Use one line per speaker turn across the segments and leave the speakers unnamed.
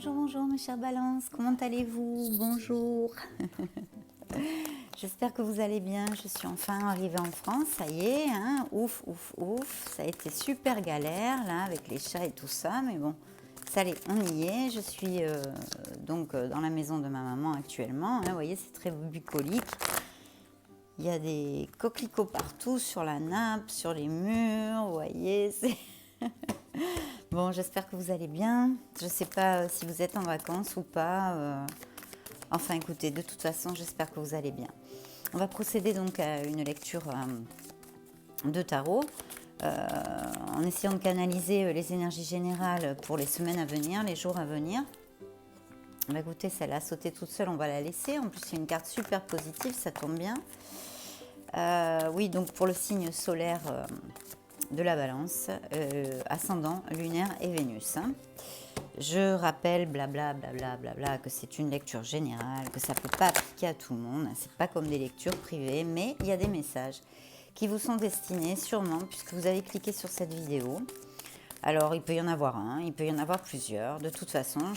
Bonjour mes chers balances, comment allez-vous? Bonjour. J'espère que vous allez bien, je suis enfin arrivée en France, ça y est, hein, ouf, ça a été super galère là avec les chats et tout ça, mais bon, ça allait, on y est, je suis donc dans la maison de ma maman actuellement, hein, vous voyez c'est très bucolique, il y a des coquelicots partout sur la nappe, sur les murs, vous voyez, c'est... Bon, j'espère que vous allez bien. Je ne sais pas si vous êtes en vacances ou pas. Enfin, écoutez, de toute façon, j'espère que vous allez bien. On va procéder donc à une lecture de tarot, en essayant de canaliser les énergies générales pour les semaines à venir, les jours à venir. Bah, écoutez, celle a sauté toute seule, on va la laisser. En plus, c'est une carte super positive, ça tombe bien. Oui, donc pour le signe solaire de la balance, ascendant, lunaire et Vénus. Hein. Je rappelle, blablabla, que c'est une lecture générale, que ça ne peut pas appliquer à tout le monde. C'est pas comme des lectures privées, mais il y a des messages qui vous sont destinés sûrement puisque vous avez cliqué sur cette vidéo. Alors, il peut y en avoir un, il peut y en avoir plusieurs. De toute façon,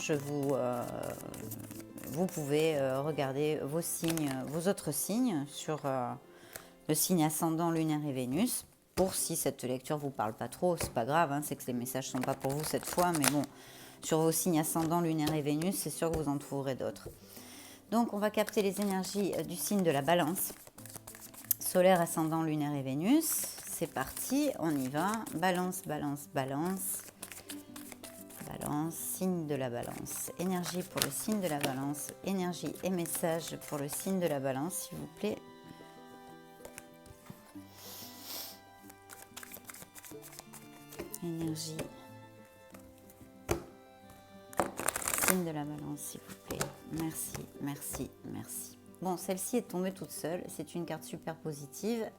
vous pouvez regarder vos signes, vos autres signes sur le signe ascendant, lunaire et Vénus. Pour si cette lecture vous parle pas trop, c'est pas grave, hein, c'est que les messages sont pas pour vous cette fois, mais bon, sur vos signes ascendant, lunaire et Vénus, c'est sûr que vous en trouverez d'autres. Donc, on va capter les énergies du signe de la balance. Solaire, ascendant, lunaire et Vénus. C'est parti, on y va. Balance, balance, balance. Balance, signe de la balance. Énergie pour le signe de la balance. Énergie et message pour le signe de la balance, s'il vous plaît. Énergie. Signe de la balance, s'il vous plaît. Merci, merci, merci. Bon, celle-ci est tombée toute seule. C'est une carte super positive.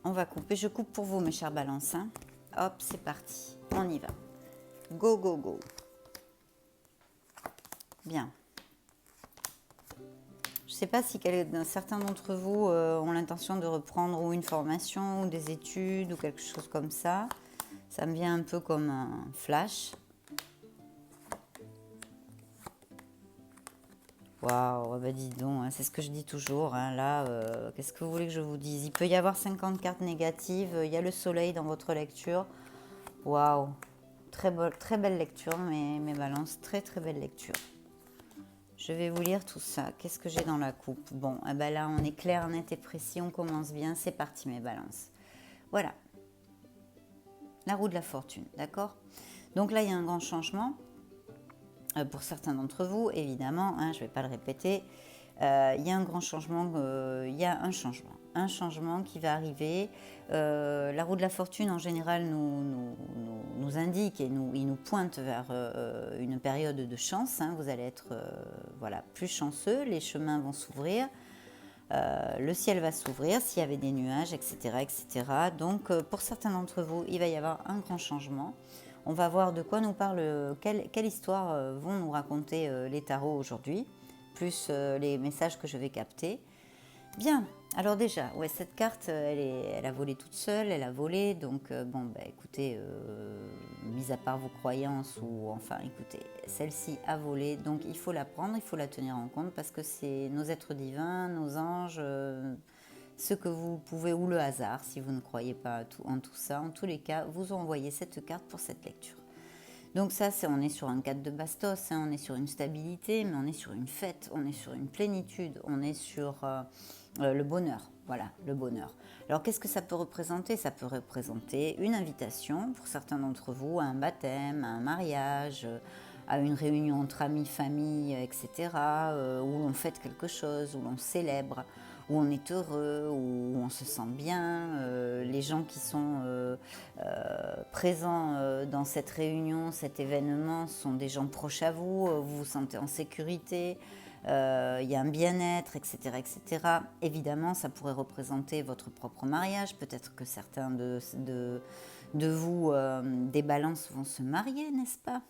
On va couper. Je coupe pour vous, mes chers balances. Hein. Hop, c'est parti. On y va. Go, go, go. Bien. Je ne sais pas si certains d'entre vous ont l'intention de reprendre ou une formation ou des études ou quelque chose comme ça. Ça me vient un peu comme un flash. Waouh, bah dis donc, hein, c'est ce que je dis toujours. Hein, là, qu'est-ce que vous voulez que je vous dise? Il peut y avoir 50 cartes négatives. Il y a le soleil dans votre lecture. Waouh, très belle lecture, mes balances. Très, très belle lecture. Je vais vous lire tout ça. Qu'est-ce que j'ai dans la coupe? Bon, eh ben là, on est clair, net et précis. On commence bien. C'est parti, mes balances. Voilà. La roue de la fortune, d'accord? Donc là, il y a un grand changement. Pour certains d'entre vous, évidemment, hein, je ne vais pas le répéter, il y a un grand changement, il y a un changement qui va arriver. La roue de la fortune, en général, nous indique et il nous pointe vers une période de chance. Hein, vous allez être voilà, plus chanceux, les chemins vont s'ouvrir. Le ciel va s'ouvrir s'il y avait des nuages, etc. etc. Donc, pour certains d'entre vous, il va y avoir un grand changement. On va voir de quoi nous parle, quelle histoire vont nous raconter les tarots aujourd'hui, plus les messages que je vais capter. Bien, alors déjà, ouais, cette carte, elle a volé toute seule, elle a volé, donc bon, bah écoutez, mis à part vos croyances, ou enfin, écoutez, celle-ci a volé, donc il faut la prendre, il faut la tenir en compte, parce que c'est nos êtres divins, nos anges, ce que vous pouvez, ou le hasard, si vous ne croyez pas en tout ça, en tous les cas, vous ont envoyé cette carte pour cette lecture. Donc ça, on est sur un cadre de bastos, hein, on est sur une stabilité, mais on est sur une fête, on est sur une plénitude, on est sur le bonheur. Voilà, le bonheur. Alors qu'est-ce que ça peut représenter? Ça peut représenter une invitation pour certains d'entre vous à un baptême, à un mariage, à une réunion entre amis, famille, etc., où l'on fête quelque chose, où l'on célèbre, où on est heureux, où on se sent bien. Les gens qui sont présents dans cette réunion, cet événement, sont des gens proches à vous, vous vous sentez en sécurité, il y a un bien-être, etc., etc. Évidemment, ça pourrait représenter votre propre mariage. Peut-être que certains de vous, des balances, vont se marier, n'est-ce pas?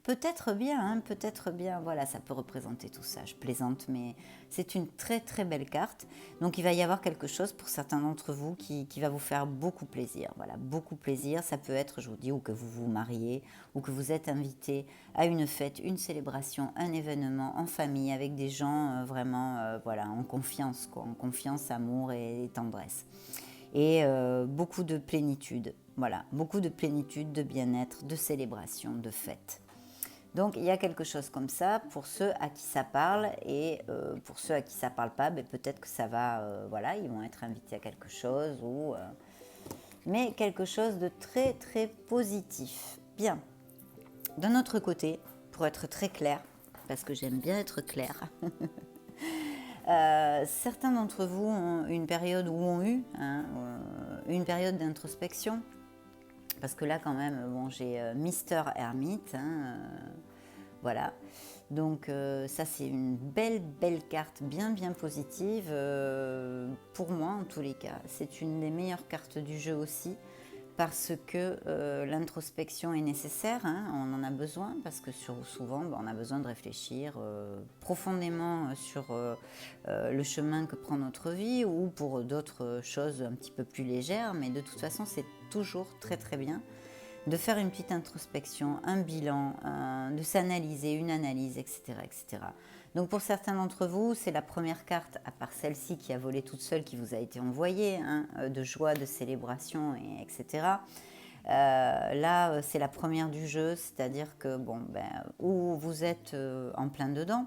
Peut-être bien, hein, peut-être bien. Voilà, ça peut représenter tout ça. Je plaisante, mais c'est une très très belle carte. Donc il va y avoir quelque chose pour certains d'entre vous qui va vous faire beaucoup plaisir. Voilà, beaucoup plaisir. Ça peut être, je vous dis, ou que vous vous mariez, ou que vous êtes invité à une fête, une célébration, un événement en famille avec des gens vraiment, voilà, en confiance, quoi, en confiance, amour et tendresse. Et beaucoup de plénitude. Voilà, beaucoup de plénitude, de bien-être, de célébration, de fête. Donc il y a quelque chose comme ça pour ceux à qui ça parle et pour ceux à qui ça parle pas, ben, peut-être que ça va, voilà, ils vont être invités à quelque chose mais quelque chose de très très positif. Bien. D'un autre côté, pour être très clair, parce que j'aime bien être claire, certains d'entre vous ont une période ou ont eu une période d'introspection. Parce que là, quand même, bon, j'ai Mister Hermite, voilà. Donc ça, c'est une belle, belle carte, bien, bien positive, pour moi en tous les cas. C'est une des meilleures cartes du jeu aussi, parce que l'introspection est nécessaire, on en a besoin, parce que souvent, on a besoin de réfléchir profondément sur le chemin que prend notre vie, ou pour d'autres choses un petit peu plus légères, mais de toute façon, c'est toujours très, très bien de faire une petite introspection, un bilan, de s'analyser, une analyse, etc., etc. Donc pour certains d'entre vous, c'est la première carte, à part celle-ci qui a volé toute seule, qui vous a été envoyée, de joie, de célébration, etc. Là, c'est la première du jeu, c'est-à-dire que, bon, ou vous êtes en plein dedans,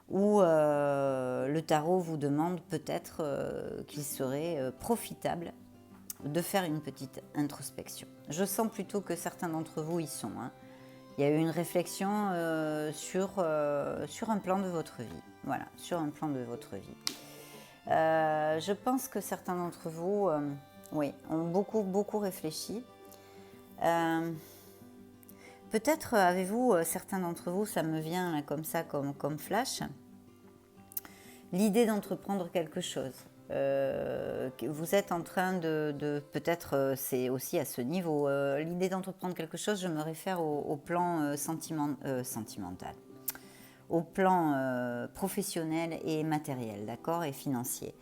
ou le tarot vous demande peut-être qu'il serait profitable de faire une petite introspection. Je sens plutôt que certains d'entre vous y sont. Il y a eu une réflexion sur un plan de votre vie. Voilà, sur un plan de votre vie. Je pense que certains d'entre vous, oui, ont beaucoup, beaucoup réfléchi. Peut-être avez-vous, certains d'entre vous, ça me vient là, comme ça, comme flash, l'idée d'entreprendre quelque chose. Vous êtes en train de peut-être, c'est aussi à ce niveau, l'idée d'entreprendre quelque chose, je me réfère au plan sentimental, au plan professionnel et matériel, d'accord, et financier.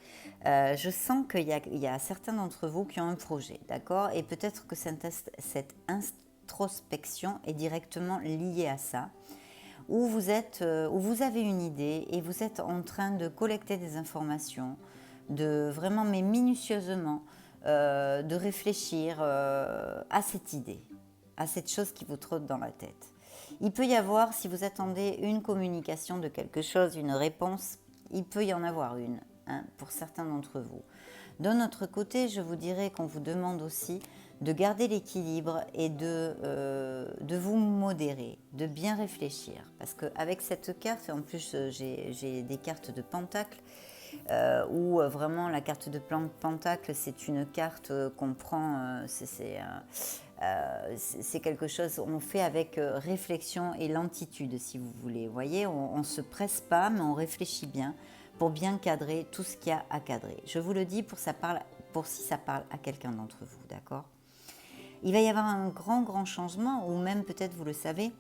Je sens qu'il y a certains d'entre vous qui ont un projet, d'accord, et peut-être que cette introspection est directement liée à ça, où vous avez une idée et vous êtes en train de collecter des informations, de vraiment, mais minutieusement, de réfléchir à cette idée, à cette chose qui vous trotte dans la tête. Il peut y avoir, si vous attendez une communication de quelque chose, une réponse, il peut y en avoir une, pour certains d'entre vous. D'un autre côté, je vous dirais qu'on vous demande aussi de garder l'équilibre et de vous modérer, de bien réfléchir. Parce qu'avec cette carte, et en plus j'ai des cartes de pentacle, où vraiment la carte de pentacle, c'est une carte qu'on prend, c'est quelque chose on fait avec réflexion et lentitude, si vous voulez. Vous voyez, on ne se presse pas, mais on réfléchit bien pour bien cadrer tout ce qu'il y a à cadrer. Je vous le dis pour si ça parle à quelqu'un d'entre vous, d'accord ? Il va y avoir un grand changement, ou même peut-être vous le savez,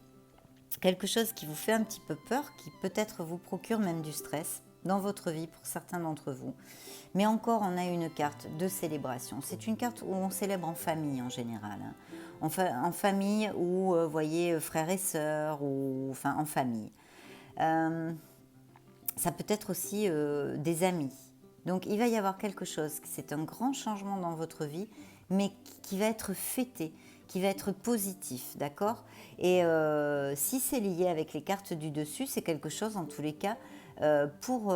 quelque chose qui vous fait un petit peu peur, qui peut-être vous procure même du stress dans votre vie pour certains d'entre vous. Mais encore, on a une carte de célébration. C'est une carte où on célèbre en famille en général. En famille ou, vous voyez, frères et sœurs, ou enfin en famille. Ça peut être aussi des amis. Donc il va y avoir quelque chose, c'est un grand changement dans votre vie, mais qui va être fêté, qui va être positif, d'accord ? Et si c'est lié avec les cartes du dessus, c'est quelque chose en tous les cas, pour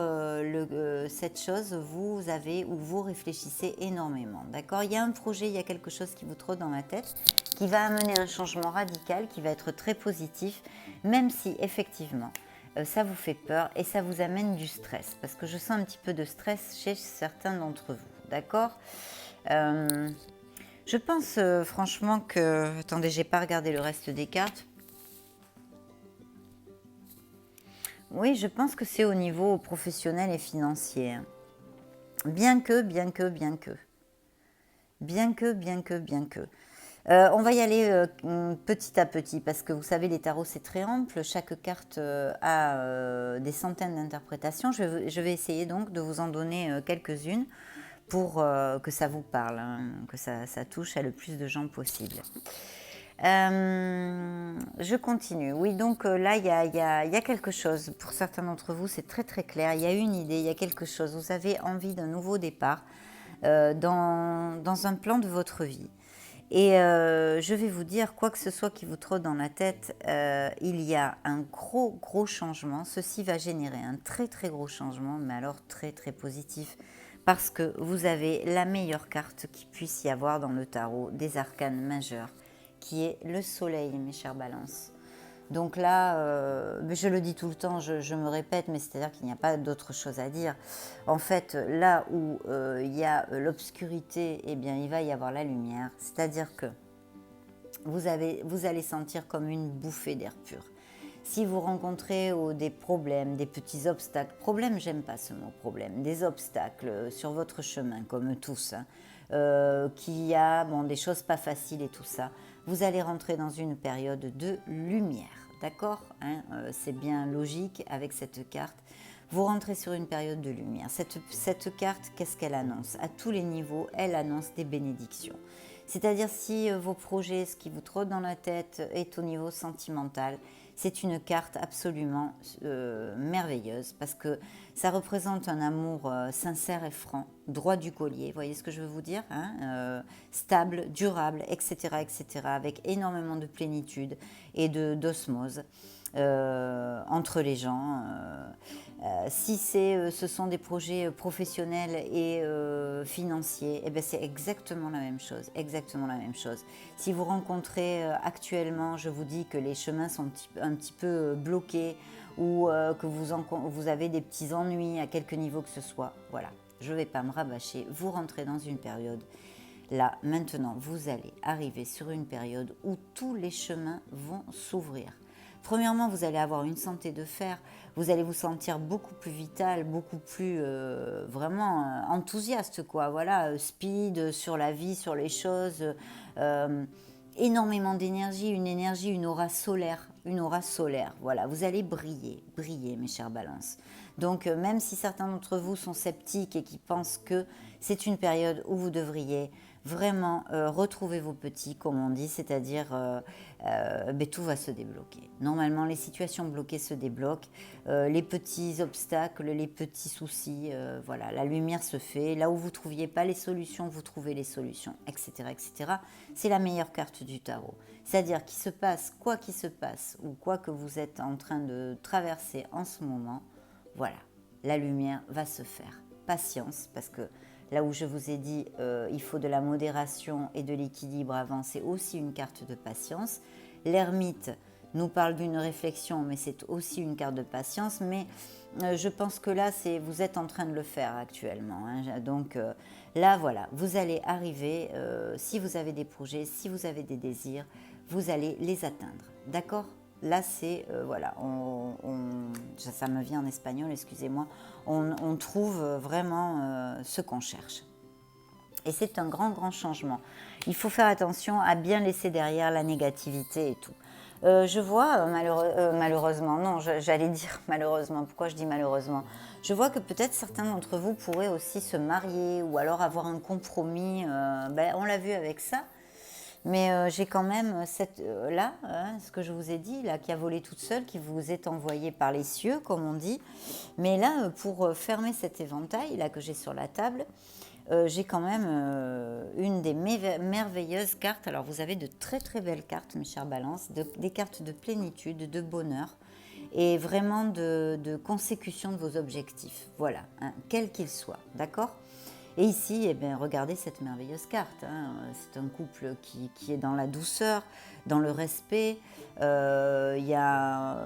cette chose, vous avez ou vous réfléchissez énormément, d'accord ? Il y a un projet, il y a quelque chose qui vous trotte dans la tête, qui va amener un changement radical, qui va être très positif, même si effectivement, ça vous fait peur et ça vous amène du stress, parce que je sens un petit peu de stress chez certains d'entre vous, d'accord ? Je pense franchement que... Attendez, j'ai pas regardé le reste des cartes. Oui, je pense que c'est au niveau professionnel et financier. Bien que. On va y aller petit à petit parce que vous savez, les tarots, c'est très ample. Chaque carte a des centaines d'interprétations. Je vais essayer donc de vous en donner quelques-unes pour que ça vous parle, hein, que ça touche à le plus de gens possible. Je continue. Oui, donc là, il y a quelque chose. Pour certains d'entre vous, c'est très très clair. Il y a une idée, il y a quelque chose. Vous avez envie d'un nouveau départ dans un plan de votre vie. Et je vais vous dire, quoi que ce soit qui vous trotte dans la tête, il y a un gros changement. Ceci va générer un très gros changement, mais alors très positif, parce que vous avez la meilleure carte qu'il puisse y avoir dans le tarot des arcanes majeurs, qui est le soleil, mes chères balances. Donc là, je le dis tout le temps, je me répète, mais c'est-à-dire qu'il n'y a pas d'autre chose à dire. En fait, là où il y a l'obscurité, eh bien, il va y avoir la lumière. C'est-à-dire que vous allez sentir comme une bouffée d'air pur. Si vous rencontrez des problèmes, des petits obstacles, problème, j'aime pas ce mot problème, des obstacles sur votre chemin, comme tous, hein, qu'il y a des choses pas faciles et tout ça, vous allez rentrer dans une période de lumière, d'accord, hein, c'est bien logique avec cette carte. Vous rentrez sur une période de lumière. Cette carte, qu'est-ce qu'elle annonce? À tous les niveaux, elle annonce des bénédictions. C'est-à-dire si vos projets, ce qui vous trotte dans la tête est au niveau sentimental, c'est une carte absolument merveilleuse parce que ça représente un amour sincère et franc, droit du collier, vous voyez ce que je veux vous dire, hein, stable, durable, etc., avec énormément de plénitude et d'osmose entre les gens. Si ce sont des projets professionnels et financiers, eh ben c'est exactement la même chose, Si vous rencontrez actuellement, je vous dis que les chemins sont un petit peu bloqués ou que vous avez des petits ennuis à quelque niveau que ce soit, voilà, je ne vais pas me rabâcher, vous rentrez dans une période. Là, maintenant, vous allez arriver sur une période où tous les chemins vont s'ouvrir. Premièrement, vous allez avoir une santé de fer, vous allez vous sentir beaucoup plus vital, beaucoup plus vraiment enthousiaste, quoi. Voilà, speed sur la vie, sur les choses, énormément d'énergie, une aura solaire, Voilà, vous allez briller, mes chères balances. Donc, même si certains d'entre vous sont sceptiques et qui pensent que c'est une période où vous devriez vraiment retrouver vos petits, comme on dit, c'est-à-dire tout va se débloquer. Normalement, les situations bloquées se débloquent, les petits obstacles, les petits soucis, voilà, la lumière se fait. Là où vous ne trouviez pas les solutions, vous trouvez les solutions, etc. C'est la meilleure carte du tarot. C'est-à-dire qu'il se passe, ou quoi que vous êtes en train de traverser en ce moment, voilà, la lumière va se faire. Patience, parce que là où je vous ai dit, il faut de la modération et de l'équilibre avant, c'est aussi une carte de patience. L'ermite nous parle d'une réflexion, mais c'est aussi une carte de patience. Mais je pense que là, vous êtes en train de le faire actuellement, hein. Donc là, voilà, vous allez arriver, si vous avez des projets, si vous avez des désirs, vous allez les atteindre, d'accord? Là, c'est, voilà, ça me vient en espagnol, excusez-moi, on trouve vraiment ce qu'on cherche. Et c'est un grand changement. Il faut faire attention à bien laisser derrière la négativité et tout. Je vois, malheureusement, non, j'allais dire malheureusement, pourquoi je dis malheureusement? Je vois que peut-être certains d'entre vous pourraient aussi se marier ou alors avoir un compromis, on l'a vu avec ça. Mais j'ai quand même là, hein, ce que je vous ai dit, là, qui a volé toute seule, qui vous est envoyé par les cieux, comme on dit. Mais là, pour fermer cet éventail là que j'ai sur la table, j'ai quand même une des merveilleuses cartes. Alors, vous avez de très belles cartes, mes chères balances, des cartes de plénitude, de bonheur et vraiment de consécution de vos objectifs. Voilà, hein, quels qu'ils soient, d'accord ? Et ici, eh bien, regardez cette merveilleuse carte, hein. C'est un couple qui est dans la douceur, dans le respect. Il y a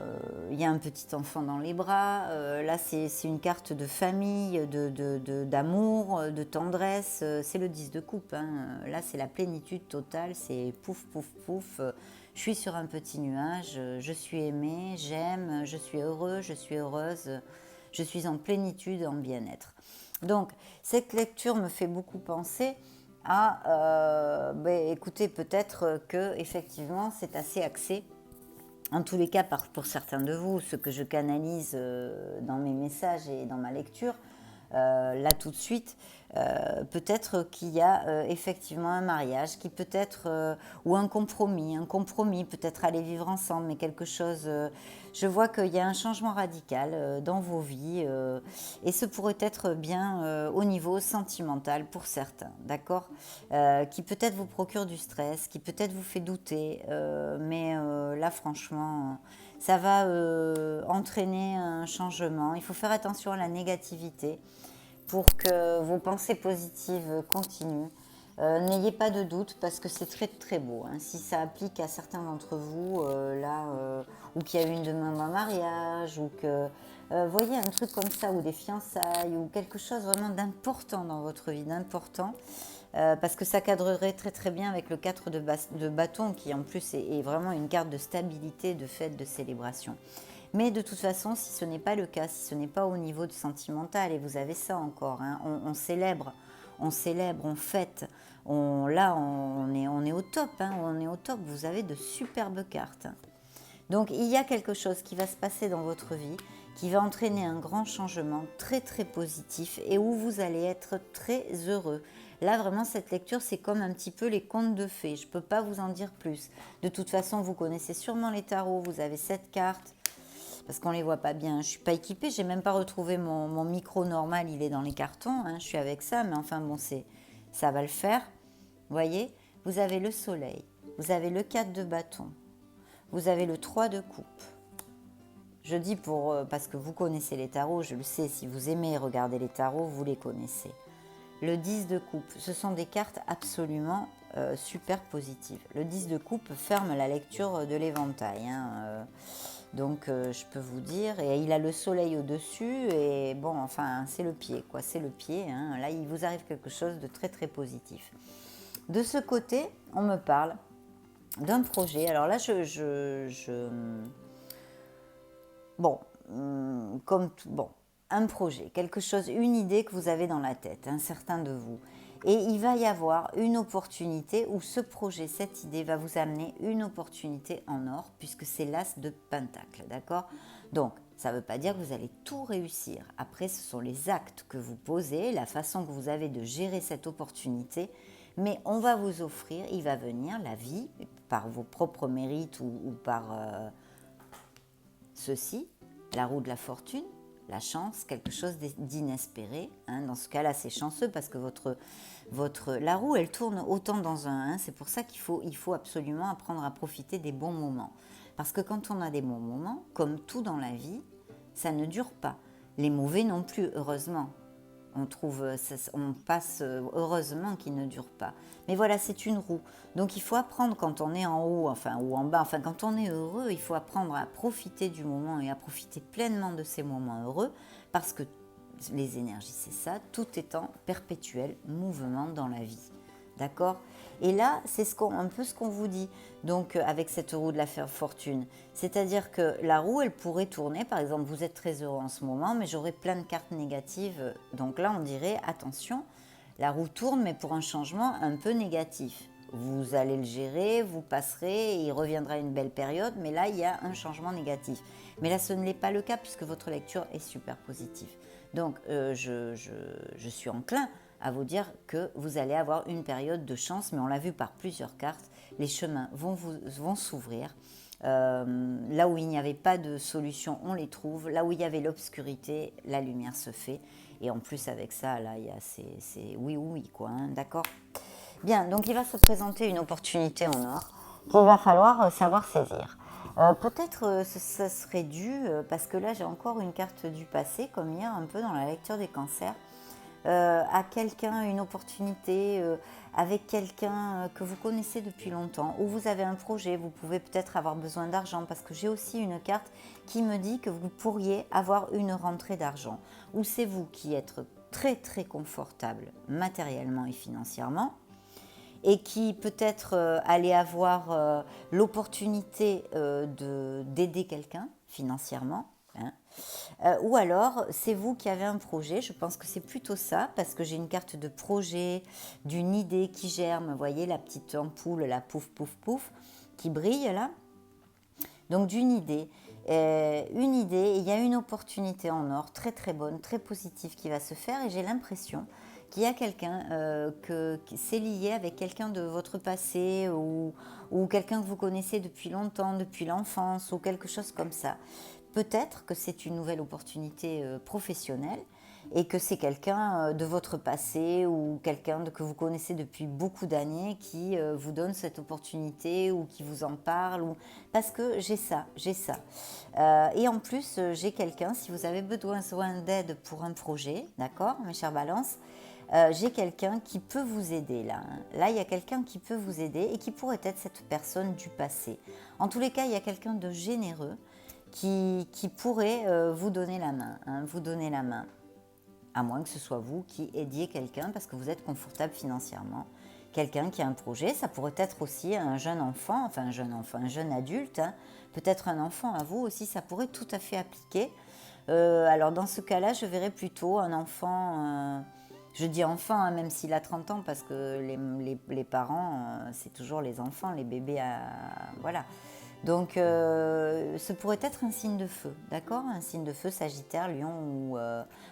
un petit enfant dans les bras. Là, c'est une carte de famille, d'amour, de tendresse. C'est le 10 de coupe, hein. Là, c'est la plénitude totale. C'est pouf, pouf, pouf. Je suis sur un petit nuage. Je suis aimée, j'aime, je suis heureux, je suis heureuse. Je suis en plénitude, en bien-être. Donc, cette lecture me fait beaucoup penser écoutez, peut-être que effectivement c'est assez axé. En tous les cas, pour certains de vous, ce que je canalise dans mes messages et dans ma lecture, là tout de suite, peut-être qu'il y a effectivement un mariage qui peut être, ou un compromis, peut-être aller vivre ensemble, mais quelque chose, je vois qu'il y a un changement radical dans vos vies, et ce pourrait être bien au niveau sentimental pour certains, d'accord, qui peut-être vous procure du stress, qui peut-être vous fait douter, mais là franchement, ça va entraîner un changement. Il faut faire attention à la négativité pour que vos pensées positives continuent. N'ayez pas de doute parce que c'est très très beau. Hein. Si ça applique à certains d'entre vous, ou qu'il y a eu une demande en mariage, ou que, voyez, un truc comme ça, ou des fiançailles, ou quelque chose vraiment d'important dans votre vie, d'important, parce que ça cadrerait très très bien avec le 4 de bâton, qui en plus est vraiment une carte de stabilité, de fête, de célébration. Mais de toute façon, si ce n'est pas le cas, si ce n'est pas au niveau du sentimental, et vous avez ça encore, hein, on célèbre, on fête, on est au top, hein, on est au top, vous avez de superbes cartes. Donc il y a quelque chose qui va se passer dans votre vie, qui va entraîner un grand changement très très positif et où vous allez être très heureux. Là vraiment cette lecture c'est comme un petit peu les contes de fées, je ne peux pas vous en dire plus. De toute façon vous connaissez sûrement les tarots, vous avez 7 cartes, parce qu'on ne les voit pas bien. Je ne suis pas équipée, j'ai même pas retrouvé mon micro normal, il est dans les cartons, hein, je suis avec ça, mais enfin bon, ça va le faire. Vous voyez, vous avez le soleil, vous avez le 4 de bâton, vous avez le 3 de coupe. Je dis parce que vous connaissez les tarots, je le sais, si vous aimez regarder les tarots, vous les connaissez. Le 10 de coupe, ce sont des cartes absolument super positives. Le 10 de coupe ferme la lecture de l'éventail, hein, donc je peux vous dire, et il a le soleil au-dessus, et bon, enfin, c'est le pied, quoi, c'est le pied, hein. Là, il vous arrive quelque chose de très très positif. De ce côté, on me parle d'un projet, alors là, bon, comme tout, bon, un projet, quelque chose, une idée que vous avez dans la tête, un certain de vous. Et il va y avoir une opportunité où ce projet, cette idée va vous amener une opportunité en or, puisque c'est l'as de pentacle, d'accord? Donc, ça ne veut pas dire que vous allez tout réussir. Après, ce sont les actes que vous posez, la façon que vous avez de gérer cette opportunité, mais on va vous offrir, il va venir, la vie, par vos propres mérites ou par ceci, la roue de la fortune, la chance, quelque chose d'inespéré. Hein. Dans ce cas-là, c'est chanceux parce que la roue, elle tourne autant dans un. Hein. C'est pour ça qu'il faut absolument apprendre à profiter des bons moments. Parce que quand on a des bons moments, comme tout dans la vie, ça ne dure pas. Les mauvais non plus, heureusement. On passe heureusement qu'il ne dure pas. Mais voilà, c'est une roue. Donc il faut apprendre quand on est en haut, enfin, ou en bas, enfin quand on est heureux, il faut apprendre à profiter du moment et à profiter pleinement de ces moments heureux, parce que les énergies, c'est ça, tout est en perpétuel mouvement dans la vie. D'accord? Et là, c'est un peu ce qu'on vous dit, donc avec cette roue de la fortune. C'est-à-dire que la roue, elle pourrait tourner, par exemple, vous êtes très heureux en ce moment, mais j'aurai plein de cartes négatives. Donc là, on dirait, attention, la roue tourne, mais pour un changement un peu négatif. Vous allez le gérer, vous passerez, il reviendra une belle période, mais là, il y a un changement négatif. Mais là, ce n'est pas le cas, puisque votre lecture est super positive. Donc, je suis enclin à vous dire que vous allez avoir une période de chance, mais on l'a vu par plusieurs cartes, les chemins vont s'ouvrir. Là où il n'y avait pas de solution, on les trouve. Là où il y avait l'obscurité, la lumière se fait. Et en plus, avec ça, là, c'est oui, quoi, hein, d'accord? Bien, donc il va se présenter une opportunité en or qu'il va falloir savoir saisir. Peut-être ça serait dû, parce que là j'ai encore une carte du passé, comme hier un peu dans la lecture des cancers, à quelqu'un, une opportunité avec quelqu'un que vous connaissez depuis longtemps, ou vous avez un projet, vous pouvez peut-être avoir besoin d'argent, parce que j'ai aussi une carte qui me dit que vous pourriez avoir une rentrée d'argent, ou c'est vous qui êtes très très confortable matériellement et financièrement, et qui peut-être allait avoir l'opportunité d'aider quelqu'un financièrement. Hein. Ou alors, c'est vous qui avez un projet. Je pense que c'est plutôt ça, parce que j'ai une carte de projet, d'une idée qui germe. Vous voyez la petite ampoule, la pouf, pouf, pouf, qui brille là. Donc d'une idée. Une idée, et il y a une opportunité en or très très bonne, très positive qui va se faire. Et j'ai l'impression qu'il y a quelqu'un que c'est lié avec quelqu'un de votre passé ou quelqu'un que vous connaissez depuis longtemps, depuis l'enfance ou quelque chose comme ça. Peut-être que c'est une nouvelle opportunité professionnelle et que c'est quelqu'un de votre passé ou quelqu'un que vous connaissez depuis beaucoup d'années qui vous donne cette opportunité ou qui vous en parle. Parce que j'ai ça, j'ai ça. Et en plus, j'ai quelqu'un, si vous avez besoin d'aide pour un projet, d'accord, mes chers balances, j'ai quelqu'un qui peut vous aider là. Là, il y a quelqu'un qui peut vous aider et qui pourrait être cette personne du passé. En tous les cas, il y a quelqu'un de généreux qui pourrait vous donner la main, vous donner la main. À moins que ce soit vous qui aidiez quelqu'un parce que vous êtes confortable financièrement. Quelqu'un qui a un projet, ça pourrait être aussi un jeune enfant, enfin un jeune adulte, peut-être un enfant à vous aussi, ça pourrait tout à fait appliquer. Alors dans ce cas-là, je verrais plutôt un enfant, je dis enfant, même s'il a 30 ans, parce que les parents, c'est toujours les enfants, les bébés, voilà. Donc, ce pourrait être un signe de feu, d'accord? Un signe de feu, Sagittaire, Lion ou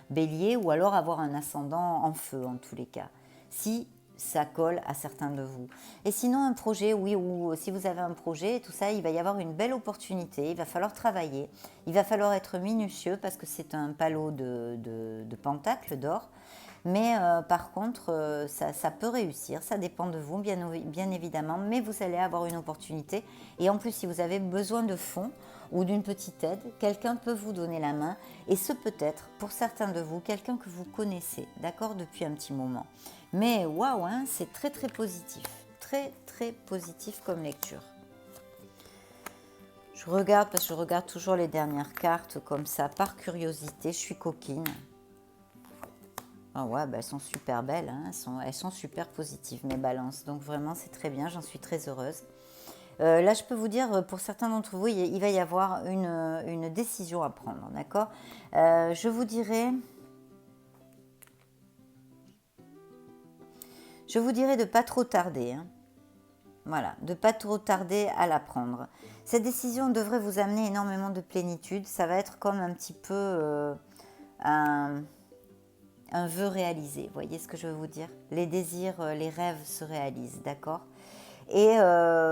Bélier, ou alors avoir un ascendant en feu, en tous les cas, si ça colle à certains de vous. Et sinon, un projet, oui, ou si vous avez un projet, tout ça, il va y avoir une belle opportunité, il va falloir travailler, il va falloir être minutieux, parce que c'est un palot de pentacles, d'or. Mais par contre, ça peut réussir, ça dépend de vous, bien évidemment, mais vous allez avoir une opportunité. Et en plus, si vous avez besoin de fonds ou d'une petite aide, quelqu'un peut vous donner la main. Et ce peut être, pour certains de vous, quelqu'un que vous connaissez, d'accord, depuis un petit moment. Mais waouh, c'est très très positif, très très positif comme lecture. Je regarde, parce que je regarde toujours les dernières cartes comme ça, par curiosité, je suis coquine. Ah ouais, bah elles sont super belles, elles sont super positives, mes balances. Donc vraiment, c'est très bien, j'en suis très heureuse. Là, je peux vous dire, pour certains d'entre vous, il va y avoir une décision à prendre, d'accord? Je vous dirais de ne pas trop tarder. Voilà, de ne pas trop tarder à la prendre. Cette décision devrait vous amener énormément de plénitude. Ça va être comme un petit peu un vœu réalisé. Vous voyez ce que je veux vous dire? Les désirs, les rêves se réalisent, d'accord? Et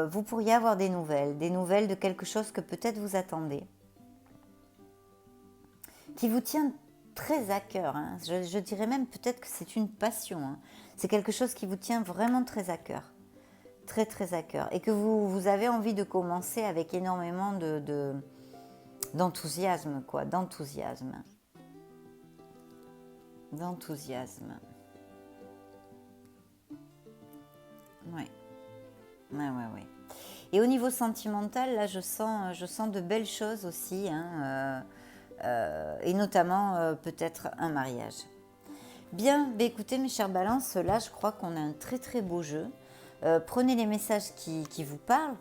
vous pourriez avoir des nouvelles de quelque chose que peut-être vous attendez, qui vous tient très à cœur. Je dirais même peut-être que c'est une passion. C'est quelque chose qui vous tient vraiment très à cœur. Très très à cœur. Et que vous avez envie de commencer avec énormément d'enthousiasme, quoi. D'enthousiasme. Ouais. Ouais. Et au niveau sentimental, là, je sens de belles choses aussi, et notamment peut-être un mariage. Bien, écoutez mes chers balances, là, je crois qu'on a un très très beau jeu. Prenez les messages qui vous parlent.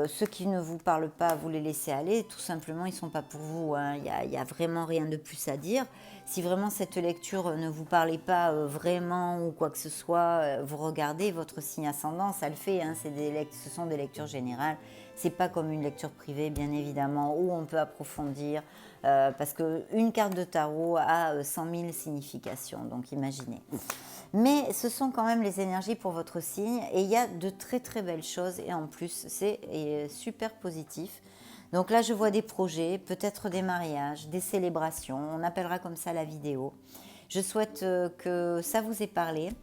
Ceux qui ne vous parlent pas, vous les laissez aller. Tout simplement, ils ne sont pas pour vous. Il y a vraiment rien de plus à dire. Si vraiment cette lecture ne vous parlait pas vraiment ou quoi que ce soit, vous regardez votre signe ascendant, ça le fait. Ce sont des lectures générales. C'est pas comme une lecture privée, bien évidemment, où on peut approfondir. Parce qu'une carte de tarot a 100 000 significations. Donc imaginez. Mais ce sont quand même les énergies pour votre signe et il y a de très très belles choses et en plus c'est super positif. Donc là je vois des projets, peut-être des mariages, des célébrations, on appellera comme ça la vidéo. Je souhaite que ça vous ait parlé,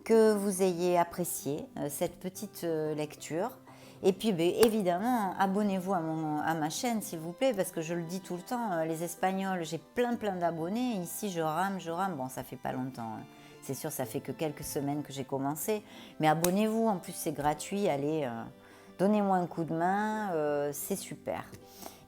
que vous ayez apprécié cette petite lecture. Et puis évidemment, abonnez-vous à ma chaîne s'il vous plaît, parce que je le dis tout le temps, les Espagnols, j'ai plein d'abonnés. Ici je rame, bon ça fait pas longtemps. C'est sûr, ça fait que quelques semaines que j'ai commencé. Mais abonnez-vous, en plus c'est gratuit. Allez, donnez-moi un coup de main, c'est super.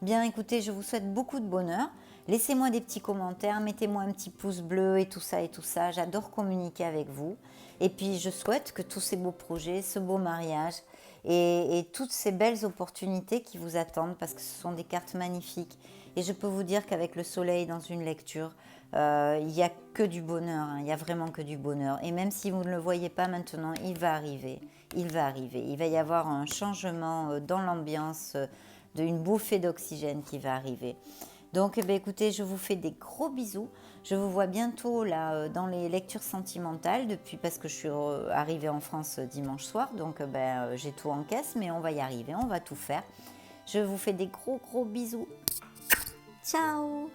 Bien, écoutez, je vous souhaite beaucoup de bonheur. Laissez-moi des petits commentaires, mettez-moi un petit pouce bleu et tout ça. J'adore communiquer avec vous. Et puis, je souhaite que tous ces beaux projets, ce beau mariage et toutes ces belles opportunités qui vous attendent, parce que ce sont des cartes magnifiques Et je peux vous dire qu'avec le soleil dans une lecture, il n'y a que du bonheur, hein, il n'y a vraiment que du bonheur. Et même si vous ne le voyez pas maintenant, il va arriver, il va arriver. Il va y avoir un changement dans l'ambiance, d'une bouffée d'oxygène qui va arriver. Donc, eh bien, écoutez, je vous fais des gros bisous. Je vous vois bientôt là dans les lectures sentimentales, parce que je suis arrivée en France dimanche soir. Donc, j'ai tout en caisse, mais on va y arriver, on va tout faire. Je vous fais des gros bisous. Ciao!